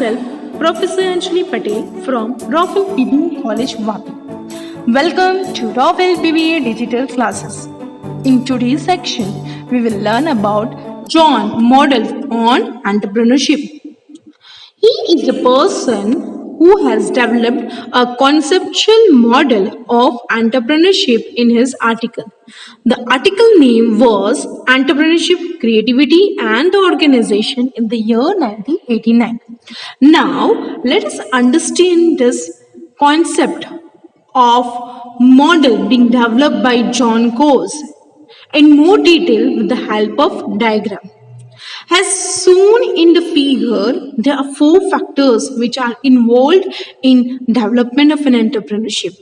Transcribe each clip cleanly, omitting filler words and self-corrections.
myself, Professor Anjali Patel from Raffle BBA College, Vapi. Welcome to Raffle BBA Digital Classes. In today's section, we will learn about John models on entrepreneurship. He is the person who has developed a conceptual model of entrepreneurship in his article. The article name was Entrepreneurship, Creativity and the Organization in the year 1989. Now, let us understand this concept of model being developed by John Coase in more detail with the help of diagram. As shown in the figure, there are four factors which are involved in development of an entrepreneurship.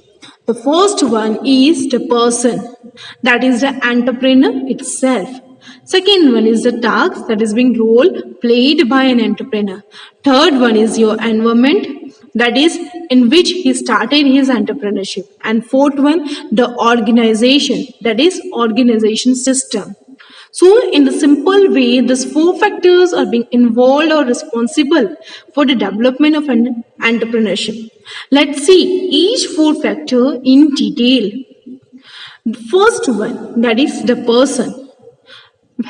The first one is the person, that is the entrepreneur itself. Second one is the task, that is being role played by an entrepreneur. Third one is your environment, that is in which he started his entrepreneurship. And fourth one, the organization, that is organization system. So, in the simple way, these four factors are being involved or responsible for the development of an entrepreneurship. Let's see each four factor in detail. The first one, that is the person.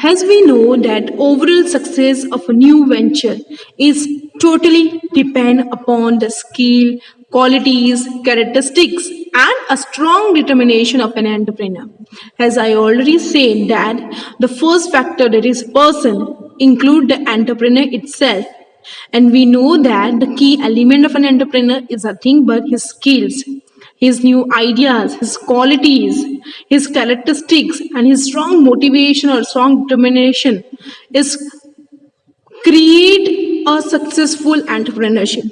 As we know that overall success of a new venture is totally depend upon the skill, qualities, characteristics and a strong determination of an entrepreneur. As I already said that the first factor, that is person, include the entrepreneur itself. And we know that the key element of an entrepreneur is nothing but his skills, his new ideas, his qualities, his characteristics, and his strong motivation or strong determination is create a successful entrepreneurship.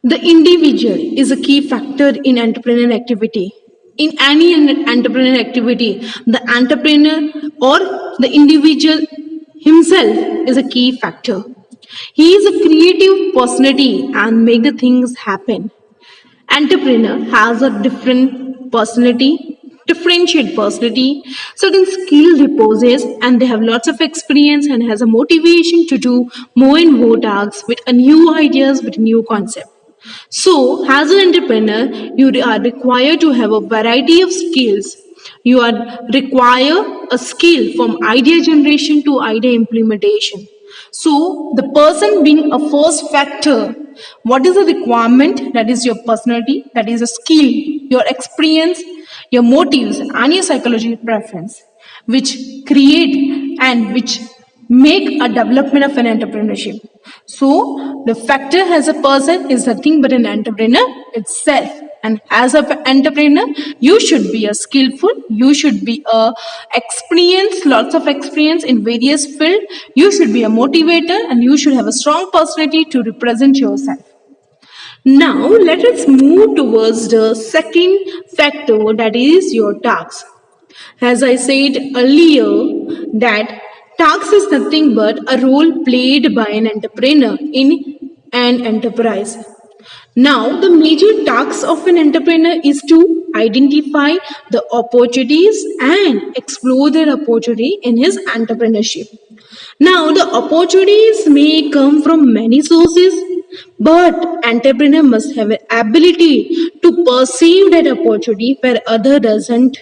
The individual is a key factor in entrepreneurial activity. In any entrepreneurial activity, the entrepreneur or the individual himself is a key factor. He is a creative personality and make the things happen. Entrepreneur has a different personality, differentiate personality, certain skill they possess, and they have lots of experience and has a motivation to do more and more tasks with a new ideas, with a new concept. So, as an entrepreneur, you are required to have a variety of skills. You are require a skill from idea generation to idea implementation. So, the person being a first factor, what is the requirement? That is your personality, that is a skill, your experience, your motives, and your psychological preference, which create and which make a development of an entrepreneurship. So, the factor as a person is nothing but an entrepreneur itself. And as an entrepreneur, you should be a skillful, you should be a experienced, lots of experience in various fields, you should be a motivator, and you should have a strong personality to represent yourself. Now, let us move towards the second factor, that is your task. As I said earlier, that task is nothing but a role played by an entrepreneur in an enterprise. Now, the major task of an entrepreneur is to identify the opportunities and explore their opportunity in his entrepreneurship. Now, the opportunities may come from many sources, but entrepreneur must have an ability to perceive that opportunity where other doesn't.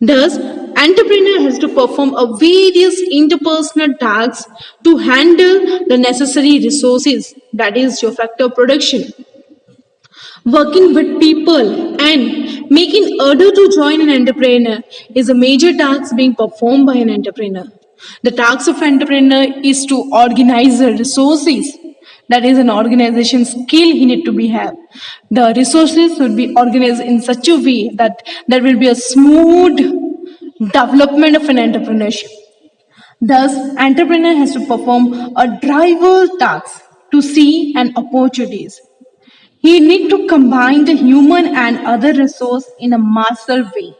Thus, entrepreneur has to perform a various interpersonal tasks to handle the necessary resources, that is your factor production. Working with people and making order to join an entrepreneur is a major task being performed by an entrepreneur. The task of entrepreneur is to organize the resources. That is an organization skill he need to be have. The resources should be organized in such a way that there will be a smooth development of an entrepreneurship. Thus, entrepreneur has to perform a driver task to see an opportunities. He need to combine the human and other resource in a master way.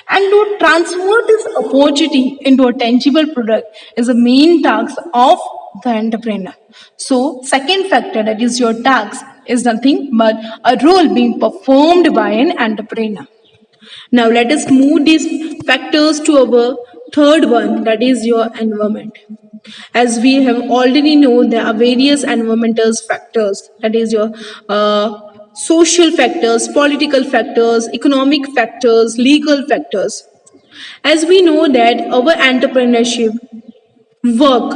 And to transfer this opportunity into a tangible product is the main task of the entrepreneur. So, second factor, that is your task, is nothing but a role being performed by an entrepreneur. Now, let us move these factors to our Third one, that is your environment. As we have already know, there are various environmental factors. That is your social factors, political factors, economic factors, legal factors. As we know that our entrepreneurship work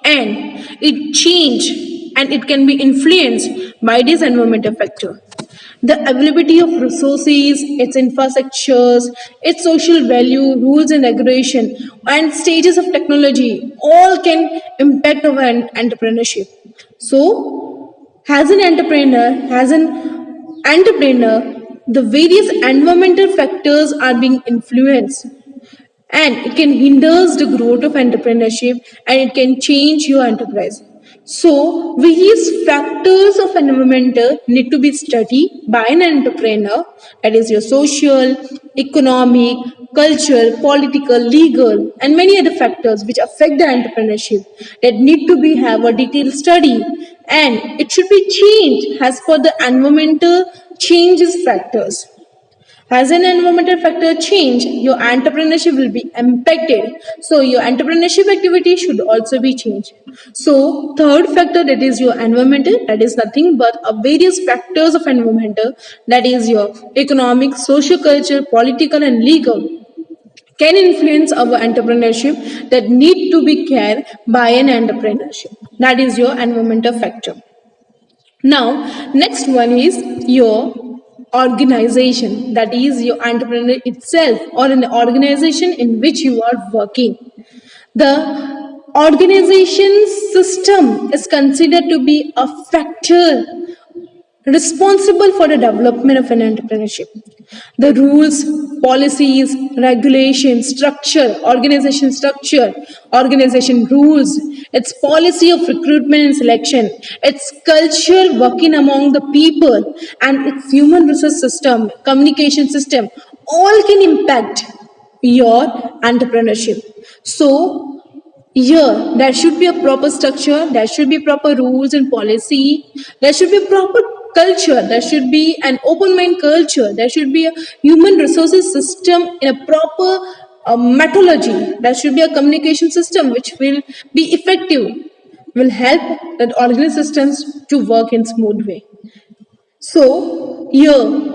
and it change and it can be influenced by this environmental factor. The availability of resources, its infrastructures, its social value, rules and regulation, and stages of technology all can impact our entrepreneurship. So, as an entrepreneur, the various environmental factors are being influenced and it can hinders the growth of entrepreneurship and it can change your enterprise. So various factors of environmental need to be studied by an entrepreneur, that is your social, economic, cultural, political, legal and many other factors which affect the entrepreneurship that need to be have a detailed study, and it should be changed as per the environmental changes factors. As an environmental factor change, your entrepreneurship will be impacted. So your entrepreneurship activity should also be changed. So third factor, that is your environmental, that is nothing but a various factors of environmental, that is your economic, social, culture, political and legal can influence our entrepreneurship that need to be cared by an entrepreneurship. That is your environmental factor. Now, next one is your organization, that is your entrepreneur itself or an organization in which you are working. The organization system is considered to be a factor responsible for the development of an entrepreneurship. The rules, policies, regulations, organization rules, its policy of recruitment and selection, its culture working among the people, and its human resource system, communication system, all can impact your entrepreneurship. So, here, there should be a proper structure, there should be proper rules and policy, there should be a proper culture, there should be an open mind culture, there should be a human resources system in a proper methodology, there should be a communication system which will be effective, will help that organic systems to work in smooth way. So, here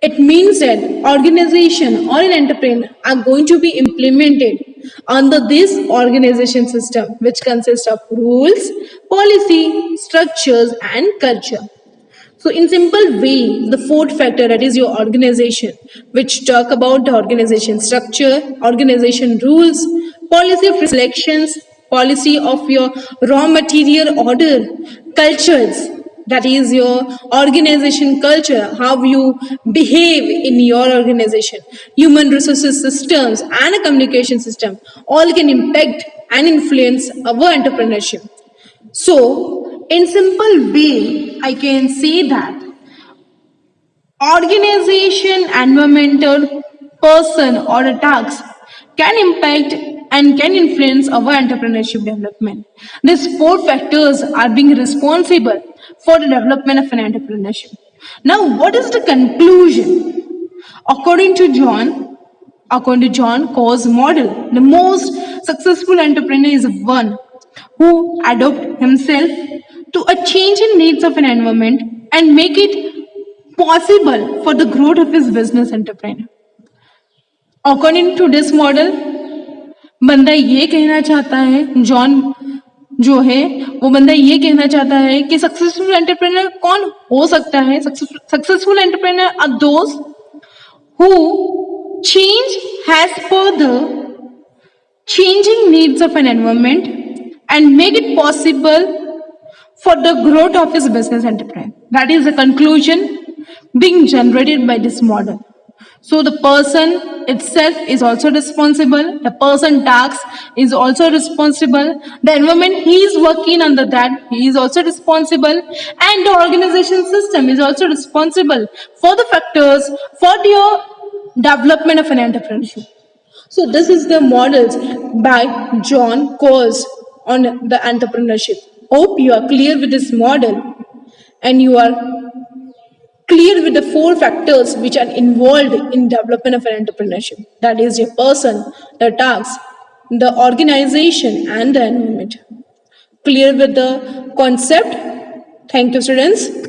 it means that organization or an entrepreneur are going to be implemented under this organization system, which consists of rules, policy, structures, and culture. So, in simple way, the fourth factor, that is your organization, which talk about the organization structure, organization rules, policy of selections, policy of your raw material order, cultures, that is your organization culture, how you behave in your organization, human resources systems, and a communication system, all can impact and influence our entrepreneurship. So, in simple way, I can say that organization, environmental, person, or a task can impact and can influence our entrepreneurship development. These four factors are being responsible for the development of an entrepreneurship. Now, what is the conclusion? According to John Coe's model, the most successful entrepreneur is one who adapt himself to a changing needs of an environment and make it possible for the growth of his business entrepreneur. According to this model, बंदा ये कहना चाहता है, John जो है वो बंदा ये कहना चाहता है कि सक्सेसफुल एंटरप्रेन्योर कौन हो सकता है? Successful entrepreneur are those who change as per the changing needs of an environment and make it possible for the growth of his business enterprise. That is the conclusion being generated by this model. So the person itself is also responsible, the person task is also responsible, the environment he is working under that, he is also responsible, and the organization system is also responsible for the factors for your development of an entrepreneurship. So this is the models by John Coase on the entrepreneurship. Hope you are clear with this model and you are clear with the four factors which are involved in development of an entrepreneurship. That is a person, the task, the organization, and the environment. Clear with the concept. Thank you, students.